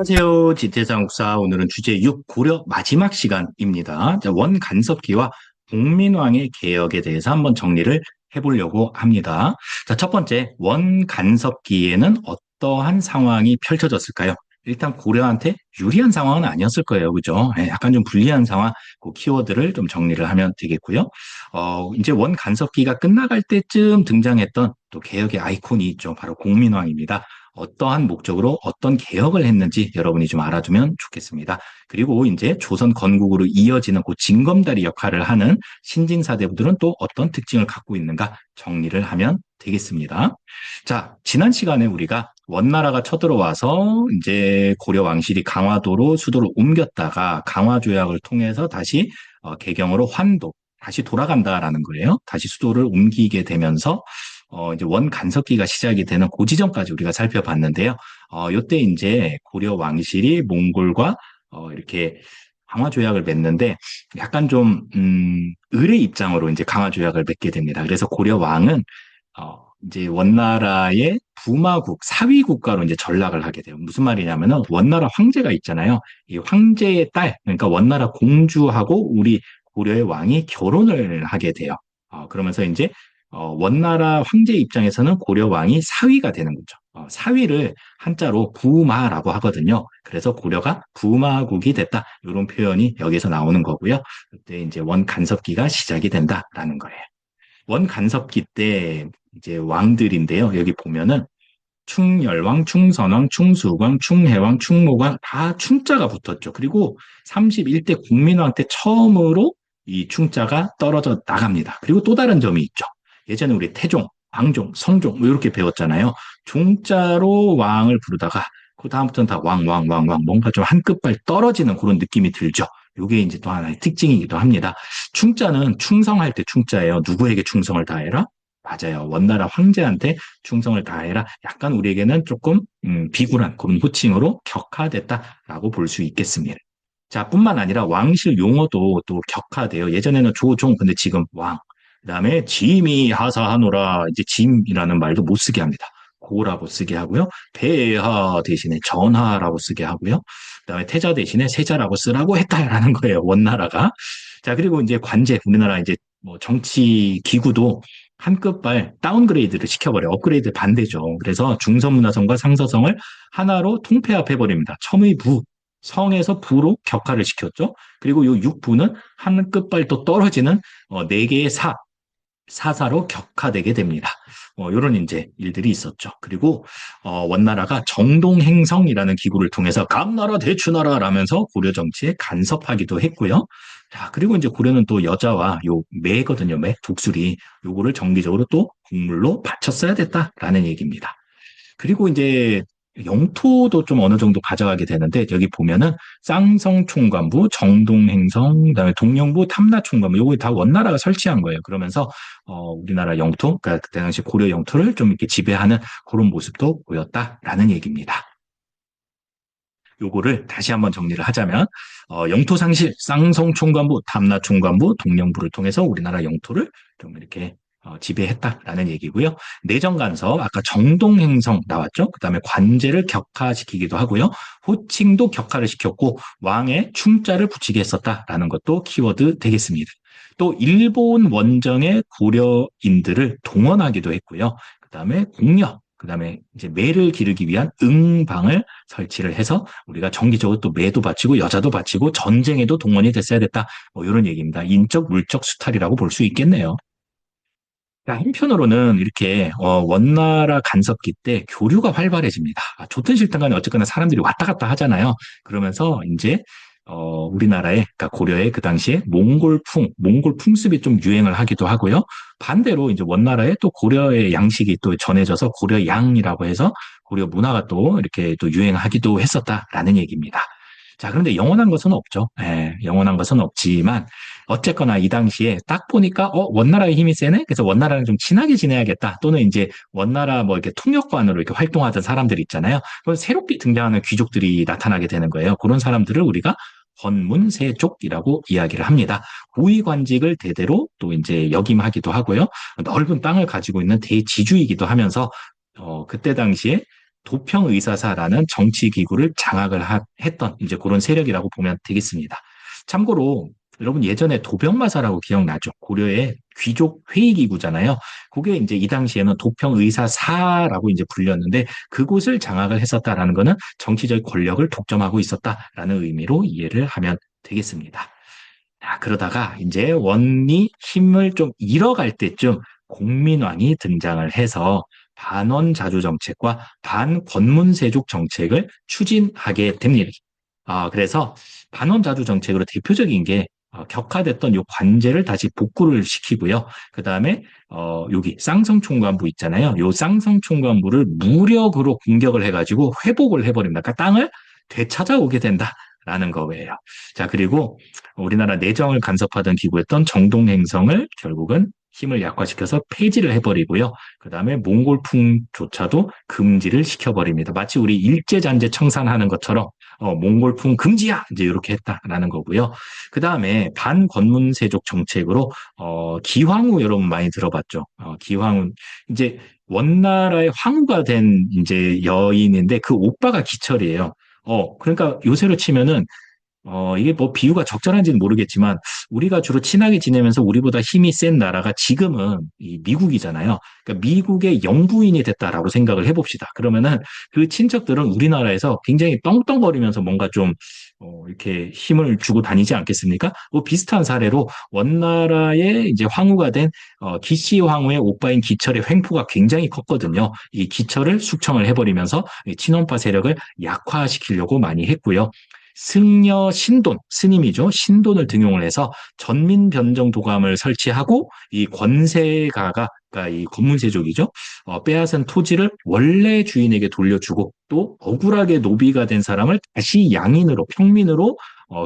안녕하세요. 지태장국사. 오늘은 주제 6 고려 마지막 시간입니다. 자, 원간섭기와 복민왕의 개혁에 대해서 한번 정리를 해보려고 합니다. 자, 첫 번째, 원간섭기에는 어떠한 상황이 펼쳐졌을까요? 일단 고려한테 유리한 상황은 아니었을 거예요. 그죠? 약간 좀 불리한 상황, 그 키워드를 좀 정리를 하면 되겠고요. 이제 원간섭기가 끝나갈 때쯤 등장했던 또 개혁의 아이콘이 있죠. 바로 공민왕입니다. 어떠한 목적으로 어떤 개혁을 했는지 여러분이 좀 알아두면 좋겠습니다. 그리고 이제 조선 건국으로 이어지는 그 징검다리 역할을 하는 신진사대부들은 또 어떤 특징을 갖고 있는가 정리를 하면 되겠습니다. 자, 지난 시간에 우리가 원나라가 쳐들어와서 이제 고려 왕실이 강화도로 수도를 옮겼다가 강화조약을 통해서 다시 개경으로 환도 다시 돌아간다라는 거예요. 다시 수도를 옮기게 되면서 이제 원간섭기가 시작이 되는 그 지점까지 우리가 살펴봤는데요. 요때 이제 고려 왕실이 몽골과 이렇게 강화 조약을 맺는데 약간 좀, 을의 입장으로 이제 강화 조약을 맺게 됩니다. 그래서 고려 왕은, 이제 원나라의 부마국, 사위 국가로 이제 전락을 하게 돼요. 무슨 말이냐면은 원나라 황제가 있잖아요. 이 황제의 딸, 그러니까 원나라 공주하고 우리 고려의 왕이 결혼을 하게 돼요. 그러면서 이제 원나라 황제 입장에서는 고려 왕이 사위가 되는 거죠. 사위를 한자로 부마라고 하거든요. 그래서 고려가 부마국이 됐다. 이런 표현이 여기서 나오는 거고요. 그때 이제 원간섭기가 시작이 된다라는 거예요. 원간섭기 때 이제 왕들인데요. 여기 보면은 충열왕, 충선왕, 충수왕, 충해왕, 충무왕 다 충자가 붙었죠. 그리고 31대 국민왕 때 처음으로 이 충자가 떨어져 나갑니다. 그리고 또 다른 점이 있죠. 예전에 우리 태종, 광종, 성종 뭐 이렇게 배웠잖아요. 종자로 왕을 부르다가 그 다음부터는 다 왕, 왕, 왕, 왕 뭔가 좀 한 끗발 떨어지는 그런 느낌이 들죠. 이게 이제 또 하나의 특징이기도 합니다. 충자는 충성할 때 충자예요. 누구에게 충성을 다해라? 맞아요. 원나라 황제한테 충성을 다해라. 약간 우리에게는 조금 비굴한 그런 호칭으로 격화됐다라고 볼 수 있겠습니다. 자, 뿐만 아니라 왕실 용어도 또 격화돼요. 예전에는 조종, 근데 지금 왕. 그다음에 짐이 하사하노라. 이제 짐이라는 말도 못 쓰게 합니다. 고라고 쓰게 하고요. 폐하 대신에 전하라고 쓰게 하고요. 그다음에 태자 대신에 세자라고 쓰라고 했다라는 거예요. 원나라가. 자, 그리고 이제 관제, 우리나라 이제 뭐 정치 기구도 한 끗발 다운그레이드를 시켜버려. 업그레이드 반대죠. 그래서 중서문화성과 상서성을 하나로 통폐합해버립니다. 첨의 부, 성에서 부로 격화를 시켰죠. 그리고 요 육부는 한 끗발 또 떨어지는 네 개의 사사로 격화되게 됩니다. 이런 이제 일들이 있었죠. 그리고 원나라가 정동행성이라는 기구를 통해서 감나라 대추나라 라면서 고려 정치에 간섭하기도 했고요. 자, 그리고 이제 고려는 또 여자와 요 매거든요. 매, 독수리. 요거를 정기적으로 또 국물로 바쳤어야 됐다라는 얘기입니다. 그리고 이제 영토도 좀 어느 정도 가져가게 되는데 여기 보면은 쌍성 총관부, 정동행성, 그다음에 동령부, 탐라 총관부 요거 다 원나라가 설치한 거예요. 그러면서 우리나라 영토, 그러니까 그때 당시 고려 영토를 좀 이렇게 지배하는 그런 모습도 보였다라는 얘기입니다. 요거를 다시 한번 정리를 하자면 영토 상실, 쌍성 총관부, 탐라 총관부, 동령부를 통해서 우리나라 영토를 좀 이렇게 지배했다라는 얘기고요. 내정 간섭, 아까 정동행성 나왔죠? 그 다음에 관제를 격화시키기도 하고요. 호칭도 격화를 시켰고 왕의 충자를 붙이게 했었다라는 것도 키워드 되겠습니다. 또 일본 원정의 고려인들을 동원하기도 했고요. 그 다음에 공력, 그 다음에 이제 매를 기르기 위한 응방을 설치를 해서 우리가 정기적으로 또 매도 바치고 여자도 바치고 전쟁에도 동원이 됐어야 됐다. 뭐 이런 얘기입니다. 인적, 물적 수탈이라고 볼 수 있겠네요. 자, 한편으로는 이렇게 원나라 간섭기 때 교류가 활발해집니다. 좋든 싫든 간에 어쨌거나 사람들이 왔다 갔다 하잖아요. 그러면서 이제 우리나라의 그러니까 고려의 그 당시에 몽골 풍습이 좀 유행을 하기도 하고요. 반대로 이제 원나라에 또 고려의 양식이 또 전해져서 고려 양이라고 해서 고려 문화가 또 이렇게 또 유행하기도 했었다라는 얘기입니다. 자, 그런데 영원한 것은 없죠. 예, 영원한 것은 없지만 어쨌거나 이 당시에 딱 보니까 원나라의 힘이 세네. 그래서 원나라랑 좀 친하게 지내야겠다. 또는 이제 원나라 뭐 이렇게 통역관으로 이렇게 활동하던 사람들 있잖아요. 그럼 새롭게 등장하는 귀족들이 나타나게 되는 거예요. 그런 사람들을 우리가 권문세족이라고 이야기를 합니다. 고위관직을 대대로 또 이제 역임하기도 하고요. 넓은 땅을 가지고 있는 대지주이기도 하면서 그때 당시에 도평의사사라는 정치 기구를 했던 이제 그런 세력이라고 보면 되겠습니다. 참고로 여러분 예전에 도병마사라고 기억나죠? 고려의 귀족 회의 기구잖아요. 그게 이제 이 당시에는 도평의사사라고 이제 불렸는데 그곳을 장악을 했었다라는 거는 정치적 권력을 독점하고 있었다라는 의미로 이해를 하면 되겠습니다. 자, 그러다가 이제 원이 힘을 좀 잃어갈 때쯤 공민왕이 등장을 해서 반원 자주 정책과 반권문세족 정책을 추진하게 됩니다. 그래서 반원 자주 정책으로 대표적인 게 격화됐던 요 관제를 다시 복구를 시키고요. 그 다음에 여기 쌍성총관부 있잖아요. 요 쌍성총관부를 무력으로 공격을 해가지고 회복을 해버립니다. 그러니까 땅을 되찾아오게 된다라는 거예요. 자, 그리고 우리나라 내정을 간섭하던 기구였던 정동행성을 결국은 힘을 약화시켜서 폐지를 해버리고요. 그 다음에 몽골풍조차도 금지를 시켜버립니다. 마치 우리 일제잔재 청산하는 것처럼 몽골풍 금지야! 이제 이렇게 했다라는 거고요. 그 다음에 반권문세족 정책으로 기황후 여러분 많이 들어봤죠. 기황후 이제 원나라의 황후가 된 이제 여인인데 그 오빠가 기철이에요. 그러니까 요새로 치면은 이게 뭐 비유가 적절한지는 모르겠지만 우리가 주로 친하게 지내면서 우리보다 힘이 센 나라가 지금은 이 미국이잖아요. 그러니까 미국의 영부인이 됐다라고 생각을 해봅시다. 그러면은 그 친척들은 우리나라에서 굉장히 떵떵거리면서 뭔가 좀 이렇게 힘을 주고 다니지 않겠습니까? 뭐 비슷한 사례로 원나라의 이제 황후가 된 기씨 황후의 오빠인 기철의 횡포가 굉장히 컸거든요. 이 기철을 숙청을 해버리면서 이 친원파 세력을 약화시키려고 많이 했고요. 승려 신돈, 스님이죠. 신돈을 등용을 해서 전민변정 도감을 설치하고 이 권세가가 그러니까 이 권문세족이죠. 빼앗은 토지를 원래 주인에게 돌려주고 또 억울하게 노비가 된 사람을 다시 양인으로 평민으로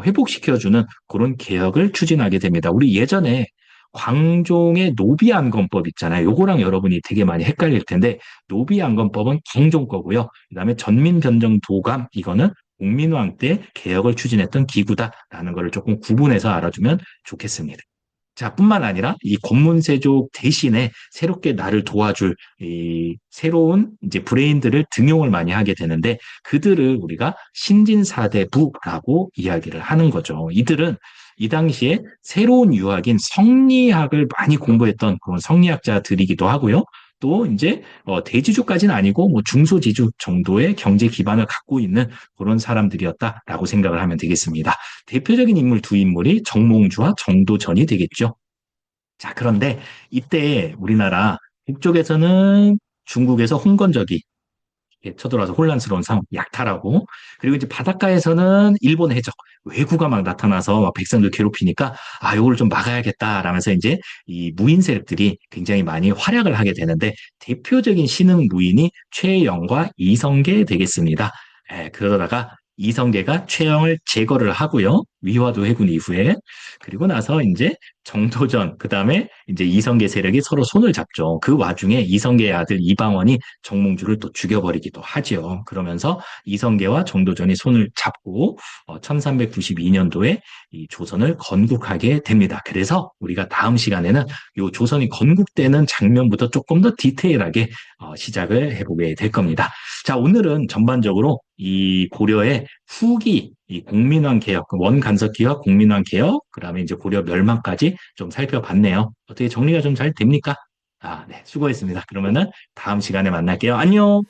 회복시켜주는 그런 개혁을 추진하게 됩니다. 우리 예전에 광종의 노비안건법 있잖아요. 요거랑 여러분이 되게 많이 헷갈릴 텐데 노비안건법은 광종 거고요. 그다음에 전민변정도감 이거는 공민왕 때 개혁을 추진했던 기구다라는 것을 조금 구분해서 알아두면 좋겠습니다. 자, 뿐만 아니라 이 권문세족 대신에 새롭게 나를 도와줄 이 새로운 이제 브레인들을 등용을 많이 하게 되는데 그들을 우리가 신진사대부라고 이야기를 하는 거죠. 이들은 이 당시에 새로운 유학인 성리학을 많이 공부했던 그런 성리학자들이기도 하고요. 또 이제 대지주까지는 아니고 뭐 중소지주 정도의 경제 기반을 갖고 있는 그런 사람들이었다라고 생각을 하면 되겠습니다. 대표적인 인물 두 인물이 정몽주와 정도전이 되겠죠. 자, 그런데 이때 우리나라 북쪽에서는 중국에서 홍건적이 쳐들어와서 혼란스러운 상황, 약탈하고, 그리고 이제 바닷가에서는 일본 해적, 왜구가 막 나타나서 막 백성들 괴롭히니까, 요걸 좀 막아야겠다라면서 이제 이 무인 세력들이 굉장히 많이 활약을 하게 되는데, 대표적인 신흥 무인이 최영과 이성계 되겠습니다. 그러다가 이성계가 최영을 제거를 하고요. 위화도 해군 이후에. 그리고 나서 이제 정도전, 그 다음에 이제 이성계 세력이 서로 손을 잡죠. 그 와중에 이성계의 아들 이방원이 정몽주를 또 죽여버리기도 하지요. 그러면서 이성계와 정도전이 손을 잡고 1392년도에 이 조선을 건국하게 됩니다. 그래서 우리가 다음 시간에는 이 조선이 건국되는 장면부터 조금 더 디테일하게 시작을 해보게 될 겁니다. 자, 오늘은 전반적으로 이 고려의 후기, 이 공민왕 개혁, 원간섭기와 공민왕 개혁, 그다음에 이제 고려 멸망까지 좀 살펴봤네요. 어떻게 정리가 좀 잘 됩니까? 네, 수고했습니다. 그러면은 다음 시간에 만날게요. 안녕!